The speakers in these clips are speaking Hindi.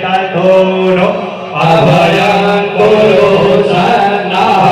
तथोनो अभयं कुरु सन्नः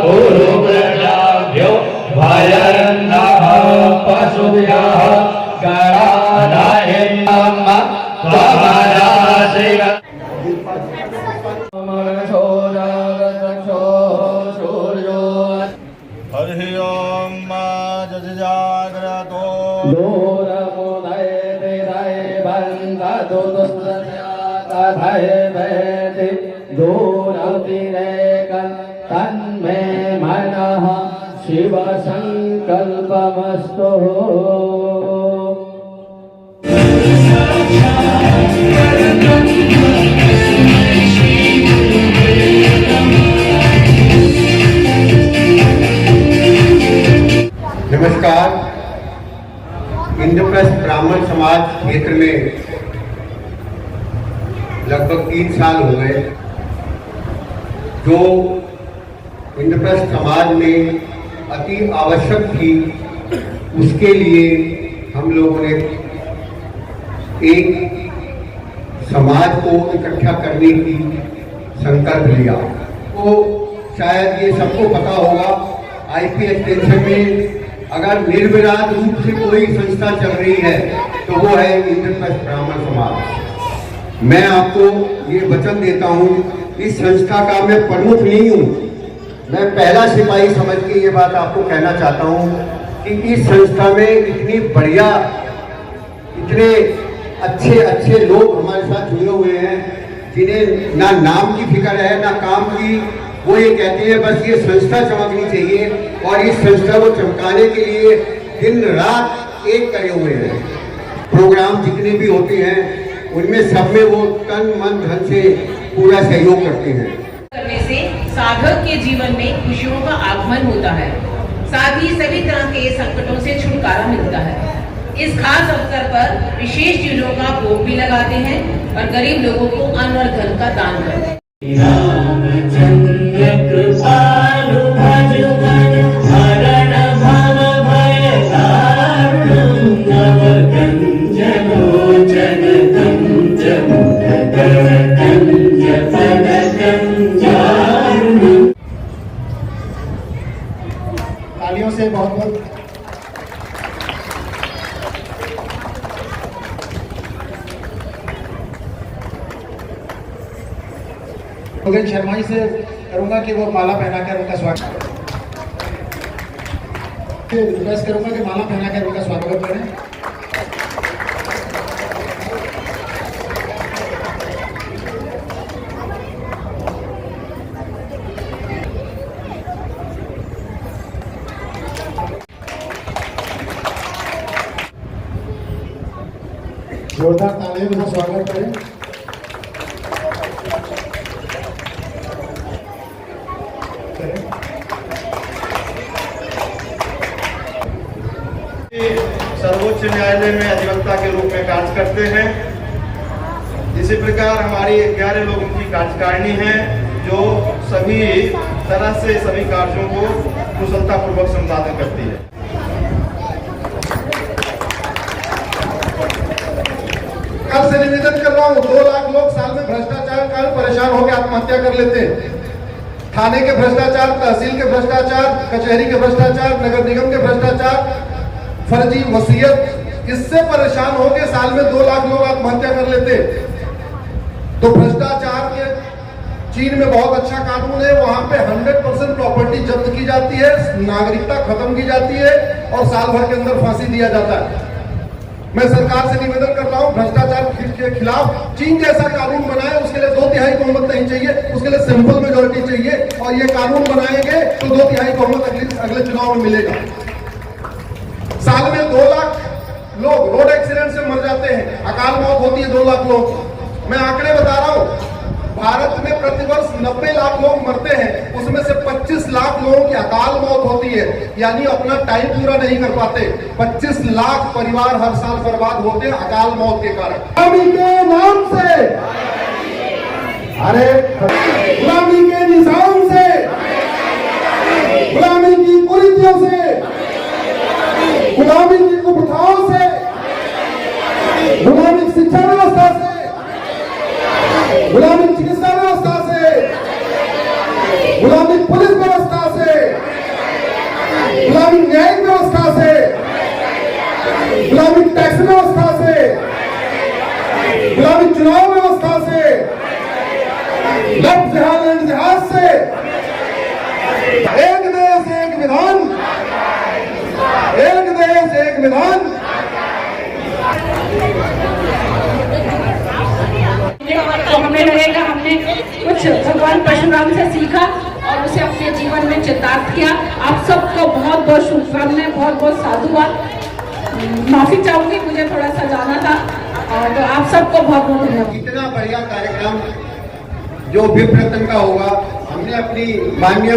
कुरु प्रजाभ्यो भयं नः पशुभ्यः गणानायं त्वमराशिव हरि ओम जज जाग्रतो दूरमुदय विदय बन्धु तथय वेति दूरतिरेकं तन्मे मनः शिव संकल्पमस्तु। नमस्कार। इंद्रप्रस्थ ब्राह्मण समाज क्षेत्र में लगभग 3 साल हो गए जो इंद्रप्रस्थ समाज में अति आवश्यक थी, उसके लिए हम लोगों ने एक समाज को इकट्ठा करने की संकल्प लिया। तो शायद ये सबको पता होगा, आईपी एक्सटेंशन में अगर निर्विवाद रूप से कोई संस्था चल रही है तो वो है इंद्रप्रस्थ ब्राह्मण समाज। मैं आपको ये वचन देता हूँ, इस संस्था का मैं प्रमुख नहीं हूँ, मैं पहला सिपाही समझ के ये बात आपको कहना चाहता हूँ कि इस संस्था में इतनी बढ़िया, इतने अच्छे अच्छे लोग हमारे साथ जुड़े हुए हैं जिन्हें ना नाम की फिक्र है ना काम की। वो ये कहते हैं बस ये संस्था चमकनी चाहिए और इस संस्था को चमकाने के लिए दिन रात एक करे हुए हैं। प्रोग्राम जितने भी होते हैं उनमें सब में वो तन मन धन से पूरा सहयोग करते हैं। करने से साधक के जीवन में खुशियों का आगमन होता है, साथ ही सभी तरह के संकटों से छुटकारा मिलता है। इस खास अवसर पर विशेष चीजों का भोग भी लगाते हैं और गरीब लोगों को अन्न और धन का दान करते हैं। कृपालु भजुगन हरण भव भय दारुणं नवकंज लोचन कंज मुखकर कंज पद कंजारुणं। तालियों से बहुत बहुत योगेश शर्मा जी से करूंगा कि वो माला पहनाकर उनका स्वागत रिक्वेस्ट करूंगा कि माला पहनाकर उनका स्वागत करें। जोरदार तालियों से स्वागत करें। सर्वोच्च न्यायालय में अधिवक्ता के रूप में कार्य करते हैं। इसी प्रकार हमारी 11 लोगों की कार्यकारिणी है जो सभी तरह से सभी कार्यों को कुशलतापूर्वक संपादन करती है। कल से निवेदन कर रहा हूँ, 2 लाख लोग साल में भ्रष्टाचार कारण परेशान होकर आत्महत्या कर लेते हैं। थाने के भ्रष्टाचार, तहसील के भ्रष्टाचार, कचहरी के भ्रष्टाचार, नगर निगम के भ्रष्टाचार, फर्जी वसीयत, इससे परेशान होकर साल में 2 लाख लोग आत्महत्या कर लेते। तो भ्रष्टाचार के चीन में बहुत अच्छा कानून है, वहां पे 100% प्रॉपर्टी जब्त की जाती है, नागरिकता खत्म की जाती है और साल भर के अंदर फांसी दिया जाता है। मैं सरकार से निवेदन कर रहा हूं, भ्रष्टाचार के खिलाफ चीन जैसा कानून बनाए, उसके लिए 2/3 बहुमत नहीं चाहिए, उसके लिए सिंपल मेजोरिटी चाहिए और ये कानून बनाएंगे तो 2/3 बहुमत अगले चुनाव में मिलेगा। साल में 2 लाख लोग रोड एक्सीडेंट से मर जाते हैं, अकाल मौत होती है 2 लाख लोग। मैं आंकड़े बता रहा हूं, भारत में प्रतिवर्ष 90 लाख लोग मरते हैं, उसमें से 25 लाख लोगों की अकाल मौत होती है, यानी अपना टाइम पूरा नहीं कर पाते। 25 लाख परिवार हर साल बर्बाद होते हैं अकाल मौत के कारण। गुलामी के नाम से, अरे गुलामी के निशान से, गुलामी की कुरीतियों से, गुलामी की कुप्रथाओं से, गुलामी शिक्षा व्यवस्था से, एक विधान। तो हमें लगेगा हमने कुछ भगवान परशुराम से सीखा और उसे अपने जीवन में चितार्थ किया। आप सबको बहुत बहुत शुभकामनाएं, बहुत बहुत साधुवाद। माफी चाहूंगी, मुझे थोड़ा सा जाना था, तो आप सबको बहुत बहुत धन्यवाद। इतना बढ़िया कार्यक्रम जो विप्रतन का होगा, हमने अपनी माननीय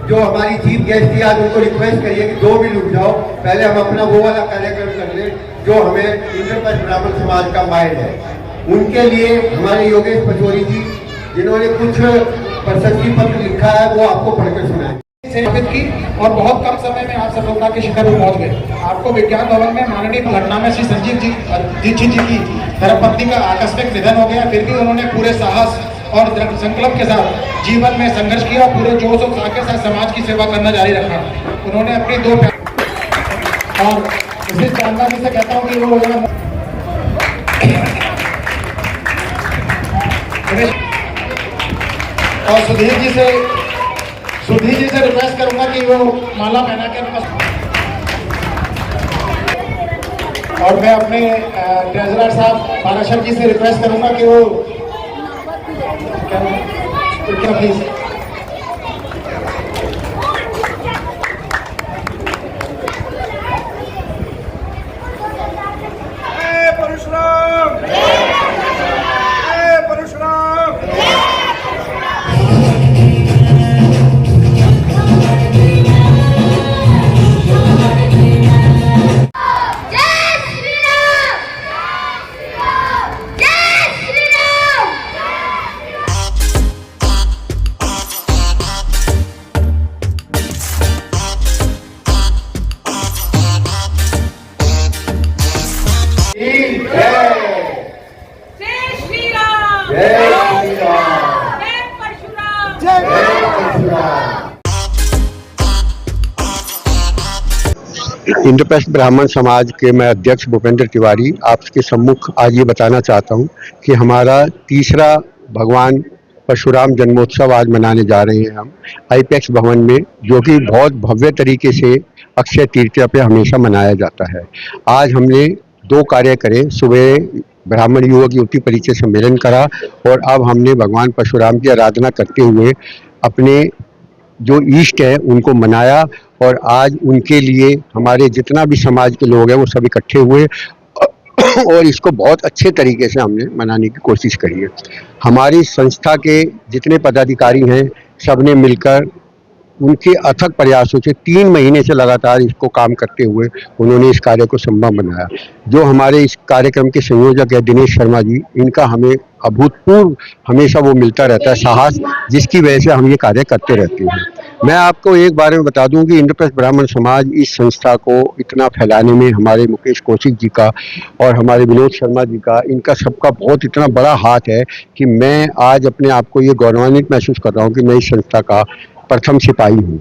जो हमारी चीफ गेस्ट थी आज उनको रिक्वेस्ट करिए कि 2 मिनट रुक जाओ, पहले हम अपना वो वाला कार्यक्रम कर लें जो हमें इंद्रप्रस्थ ब्राह्मण समाज का माइल है। उनके लिए हमारे योगेश पचौरी जी जिन्होंने कुछ प्रशस्ति पत्र लिखा है वो आपको पढ़कर सुनाएं। स्थापित की और बहुत कम समय में आप सफलता के शिखर पर पहुंच गए। आपको विज्ञान भवन में माननीय घटना में श्री संजीव जी दीक्षित जी की धर्मपत्नी का आकस्मिक निधन हो गया, फिर भी उन्होंने पूरे साहस और दृढ़ संकल्प के साथ जीवन में संघर्ष किया, पूरे जोश और उत्साह के साथ समाज की सेवा करना जारी रखा। उन्होंने अपनी 2 और विशिष्ट जानकारी से कहता हूँ कि वो और सुधीर जी से रिक्वेस्ट करूंगा कि वो माला पहना के और मैं अपने ट्रेजरर साहब पाराशर जी से रिक्वेस्ट करूंगा कि वो क्या प्लीज इंद्रप्रस्थ ब्राह्मण समाज के मैं अध्यक्ष भूपेंद्र तिवारी आपके सम्मुख आज ये बताना चाहता हूँ कि हमारा 3रा भगवान परशुराम जन्मोत्सव आज मनाने जा रहे हैं हम आईपैक्स भवन में, जो कि बहुत भव्य तरीके से अक्षय तृतीया पे हमेशा मनाया जाता है। आज हमने 2 कार्य करे, सुबह ब्राह्मण युवक युवती परिचय सम्मेलन करा और अब हमने भगवान परशुराम की आराधना करते हुए अपने जो ईष्ट है उनको मनाया और आज उनके लिए हमारे जितना भी समाज के लोग हैं वो सब इकट्ठे हुए और इसको बहुत अच्छे तरीके से हमने मनाने की कोशिश करी है। हमारी संस्था के जितने पदाधिकारी हैं सबने मिलकर उनके अथक प्रयासों से 3 महीने से लगातार इसको काम करते हुए उन्होंने इस कार्य को संभव बनाया। जो हमारे इस कार्यक्रम के संयोजक है दिनेश शर्मा जी, इनका हमें अभूतपूर्व हमेशा वो मिलता रहता है साहस, जिसकी वजह से हम ये कार्य करते रहते हैं। मैं आपको एक बारे में बता दूं कि इंद्रप्रस्थ ब्राह्मण समाज इस संस्था को इतना फैलाने में हमारे मुकेश कौशिक जी का और हमारे विनोद शर्मा जी का, इनका सबका बहुत इतना बड़ा हाथ है कि मैं आज अपने आप को ये गौरवान्वित महसूस कर रहा हूँ कि मैं इस संस्था का प्रथम सिपाही हूँ।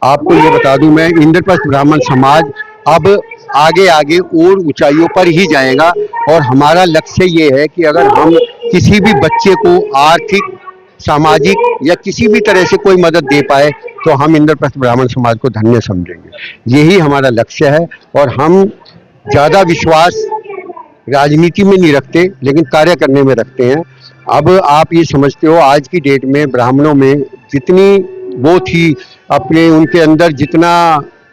आपको ये बता दूं मैं इंद्रप्रस्थ ब्राह्मण समाज अब आगे आगे और ऊंचाइयों पर ही जाएगा और हमारा लक्ष्य ये है कि अगर हम किसी भी बच्चे को आर्थिक, सामाजिक या किसी भी तरह से कोई मदद दे पाए तो हम इंद्रप्रस्थ ब्राह्मण समाज को धन्य समझेंगे। यही हमारा लक्ष्य है और हम ज़्यादा विश्वास राजनीति में नहीं रखते लेकिन कार्य करने में रखते हैं। अब आप ये समझते हो आज की डेट में ब्राह्मणों में जितनी वो थी, अपने उनके अंदर जितना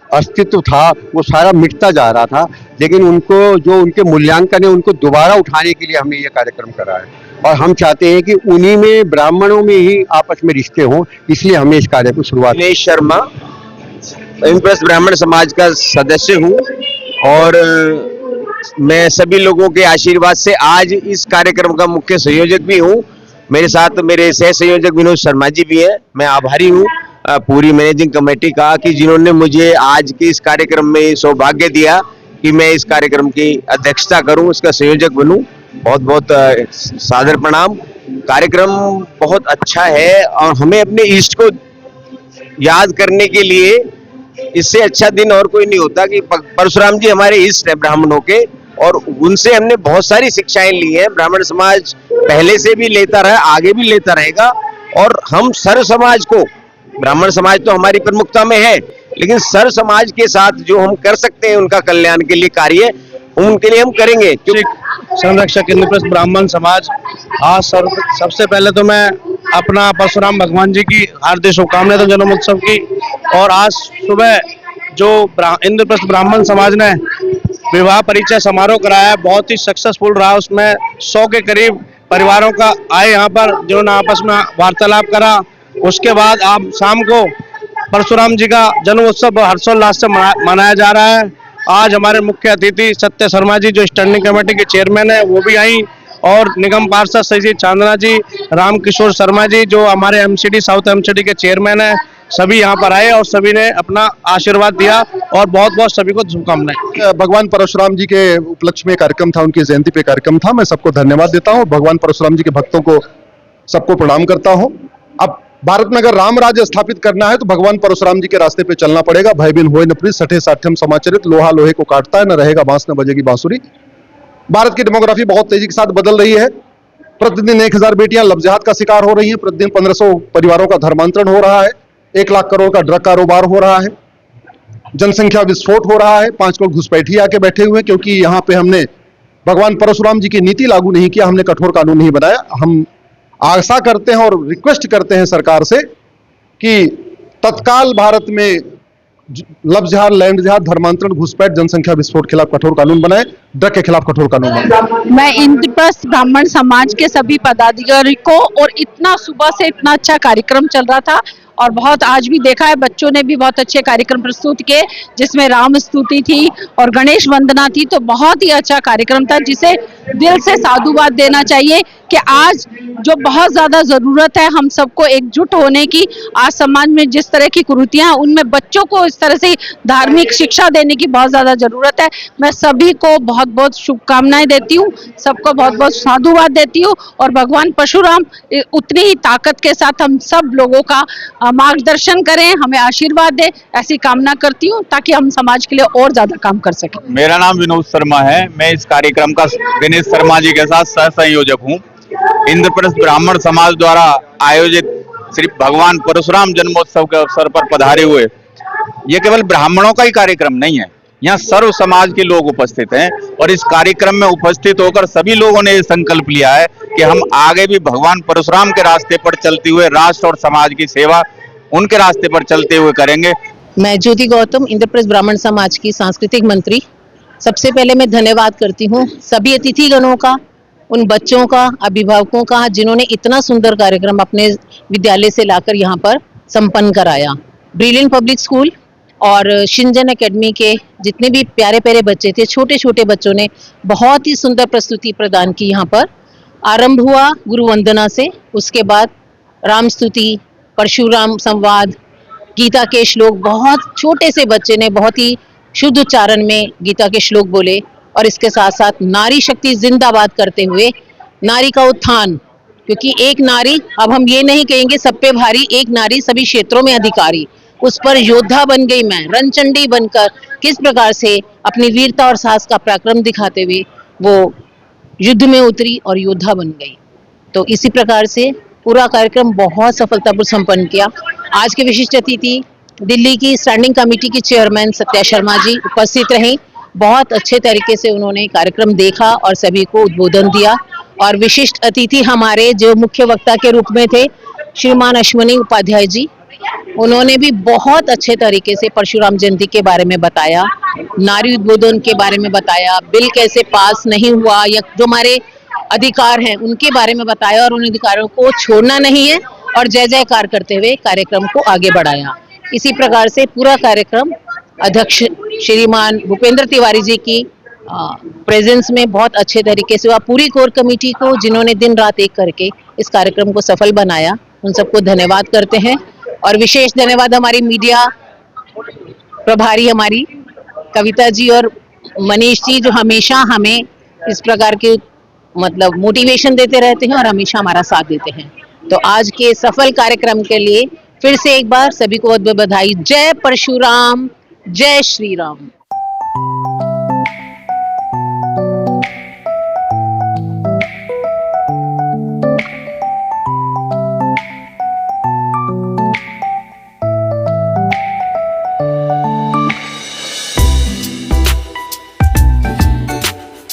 अस्तित्व था वो सारा मिटता जा रहा था, लेकिन उनको जो उनके मूल्यांकन है उनको दोबारा उठाने के लिए हमने ये कार्यक्रम करा है और हम चाहते हैं कि उन्हीं में ब्राह्मणों में ही आपस में रिश्ते हों, इसलिए हमने इस कार्य को शुरुआत। दिनेश शर्मा इंद्रप्रस्थ ब्राह्मण समाज का सदस्य हूँ और मैं सभी लोगों के आशीर्वाद से आज इस कार्यक्रम का मुख्य संयोजक भी हूँ। मेरे साथ मेरे सह संयोजक विनोद शर्मा जी भी हैं। मैं आभारी हूँ पूरी मैनेजिंग कमेटी का कि जिन्होंने मुझे आज के इस कार्यक्रम में सौभाग्य दिया कि मैं इस कार्यक्रम की अध्यक्षता करूं, इसका संयोजक बनूं। बहुत बहुत सादर प्रणाम। कार्यक्रम बहुत अच्छा है और हमें अपने इष्ट को याद करने के लिए इससे अच्छा दिन और कोई नहीं होता कि परशुराम जी हमारे इष्ट है ब्राह्मणों के और उनसे हमने बहुत सारी शिक्षाएं ली हैं। ब्राह्मण समाज पहले से भी लेता रहा, आगे भी लेता रहेगा और हम सर्व समाज को, ब्राह्मण समाज तो हमारी प्रमुखता में है लेकिन सर समाज के साथ जो हम कर सकते हैं उनका कल्याण के लिए कार्य, उनके लिए हम करेंगे। संरक्षक इंद्रप्रस्थ ब्राह्मण समाज, आज सबसे पहले तो मैं अपना परशुराम भगवान जी की हार्दिक शुभकामनाएं तो जन्मोत्सव की। और आज सुबह जो इंद्रप्रस्थ ब्राह्मण समाज ने विवाह परिचय समारोह कराया, बहुत ही सक्सेसफुल रहा। उसमें 100 के करीब परिवारों का आए यहाँ पर, जिन्होंने आपस में वार्तालाप करा। उसके बाद आप शाम को परशुराम जी का जन्मोत्सव हर्षोल्लास से मनाया जा रहा है। आज हमारे मुख्य अतिथि सत्य शर्मा जी जो स्टैंडिंग कमेटी के चेयरमैन है वो भी आई, और निगम पार्षद सजी चांदना जी, रामकिशोर शर्मा जी जो हमारे एमसीडी साउथ एमसीडी के चेयरमैन है, सभी यहाँ पर आए और सभी ने अपना आशीर्वाद दिया और बहुत बहुत सभी को शुभकामनाएं। भगवान परशुराम जी के उपलक्ष्य में कार्यक्रम था, उनकी जयंती पे कार्यक्रम था। मैं सबको धन्यवाद देता हूँ, भगवान परशुराम जी के भक्तों को सबको प्रणाम करता हूँ। अब भारत में अगर राम राज्य स्थापित करना है तो भगवान परशुराम जी के रास्ते पे चलना पड़ेगा। भय बिन होए न प्रीत, सठे साठ्यम समाचरित, लोहा लोहे को काटता है, न रहेगा बांस न बजेगी बांसुरी। भारत की डेमोग्राफी बहुत तेजी के साथ बदल रही है। प्रतिदिन 1000 बेटियां लव जिहाद का शिकार हो रही हैं, प्रतिदिन 1500 परिवारों का धर्मांतरण हो रहा है, 1 लाख करोड़ का ड्रग कारोबार हो रहा है, जनसंख्या विस्फोट हो रहा है। 5 करोड़ घुसपैठी आके बैठे हुए हैं क्योंकि यहाँ पे हमने भगवान परशुराम जी की नीति लागू नहीं किया, हमने कठोर कानून नहीं बनाया। हम आशा करते हैं और रिक्वेस्ट करते हैं सरकार से कि तत्काल भारत में लव जिहाद, लैंड जिहाद, धर्मांतरण, घुसपैठ, जनसंख्या विस्फोट खिलाफ कठोर कानून बनाए, ड्रग के खिलाफ कठोर कानून बनाए। मैं इंद्रप्रस्थ ब्राह्मण समाज के सभी पदाधिकारी को, और इतना सुबह से इतना अच्छा कार्यक्रम चल रहा था और बहुत आज भी देखा है बच्चों ने भी बहुत अच्छे कार्यक्रम प्रस्तुत किए, जिसमें राम स्तुति थी और गणेश वंदना थी। तो बहुत ही अच्छा कार्यक्रम था, जिसे दिल से साधुवाद देना चाहिए कि आज जो बहुत ज्यादा जरूरत है हम सबको एकजुट होने की। आज समाज में जिस तरह की कुरीतियां हैं उनमें बच्चों को इस तरह से धार्मिक शिक्षा देने की बहुत ज्यादा जरूरत है। मैं सभी को बहुत बहुत शुभकामनाएं देती हूँ, सबको बहुत बहुत साधुवाद देती हूँ और भगवान परशुराम उतनी ही ताकत के साथ हम सब लोगों का मार्गदर्शन करें, हमें आशीर्वाद दे, ऐसी कामना करती हूँ ताकि हम समाज के लिए और ज्यादा काम कर सकें। मेरा नाम विनोद शर्मा है, मैं इस कार्यक्रम का दिनेश शर्मा जी के साथ सह संयोजक हूँ। इंद्रप्रस्थ ब्राह्मण समाज द्वारा आयोजित श्री भगवान परशुराम जन्मोत्सव के अवसर पर पधारे हुए ये केवल ब्राह्मणों का ही कार्यक्रम नहीं है, यहाँ सर्व समाज के लोग उपस्थित हैं और इस कार्यक्रम में उपस्थित होकर सभी लोगों ने ये संकल्प लिया है कि हम आगे भी भगवान परशुराम के रास्ते पर चलते हुए राष्ट्र और समाज की सेवा उनके रास्ते पर चलते हुए करेंगे। मैं ज्योति गौतम, इंद्रप्रस्थ ब्राह्मण समाज की सांस्कृतिक मंत्री। सबसे पहले मैं धन्यवाद करती हूँ सभी अतिथिगणों का, उन बच्चों का, अभिभावकों का, जिन्होंने इतना सुंदर कार्यक्रम अपने विद्यालय से लाकर यहाँ पर संपन्न कराया। ब्रिलियंट पब्लिक स्कूल और शिंजन एकेडमी के जितने भी प्यारे प्यारे बच्चे थे, छोटे छोटे बच्चों ने बहुत ही सुंदर प्रस्तुति प्रदान की। यहाँ पर आरंभ हुआ गुरु वंदना से, उसके बाद राम स्तुति, परशुराम संवाद, गीता के श्लोक, बहुत छोटे से बच्चे ने बहुत ही शुद्ध उच्चारण में गीता के श्लोक बोले और इसके साथ साथ नारी शक्ति जिंदाबाद करते हुए नारी का उत्थान, क्योंकि एक नारी, अब हम ये नहीं कहेंगे सब पे भारी, एक नारी सभी क्षेत्रों में अधिकारी, उस पर योद्धा बन गई मैं, रणचंडी बनकर किस प्रकार से अपनी वीरता और साहस का पराक्रम दिखाते हुए वो युद्ध में उतरी और योद्धा बन गई। तो इसी प्रकार से पूरा कार्यक्रम बहुत सफलतापूर्वक संपन्न किया। आज के विशिष्ट अतिथि दिल्ली की स्टैंडिंग कमेटी की चेयरमैन सत्या शर्मा जी उपस्थित रहीं। बहुत अच्छे तरीके से उन्होंने कार्यक्रम देखा और सभी को उद्बोधन दिया। और विशिष्ट अतिथि हमारे जो मुख्य वक्ता के रूप में थे श्रीमान अश्वनी उपाध्याय जी, उन्होंने भी बहुत अच्छे तरीके से परशुराम जयंती के बारे में बताया, नारी उद्बोधन के बारे में बताया, बिल कैसे पास नहीं हुआ या जो हमारे अधिकार हैं उनके बारे में बताया और उन अधिकारों को छोड़ना नहीं है और जय जयकार करते हुए कार्यक्रम को आगे बढ़ाया। इसी प्रकार से पूरा कार्यक्रम अध्यक्ष श्रीमान भूपेंद्र तिवारी जी की प्रेजेंस में बहुत अच्छे तरीके से हुआ। पूरी कोर कमेटी को जिन्होंने दिन रात एक करके इस कार्यक्रम को सफल बनाया, उन सबको धन्यवाद करते हैं। और विशेष धन्यवाद हमारी मीडिया प्रभारी हमारी कविता जी और मनीष जी, जो हमेशा हमें इस प्रकार के मतलब मोटिवेशन देते रहते हैं और हमेशा हमारा साथ देते हैं। तो आज के सफल कार्यक्रम के लिए फिर से एक बार सभी को बहुत बहुत बधाई। जय परशुराम, जय श्री राम।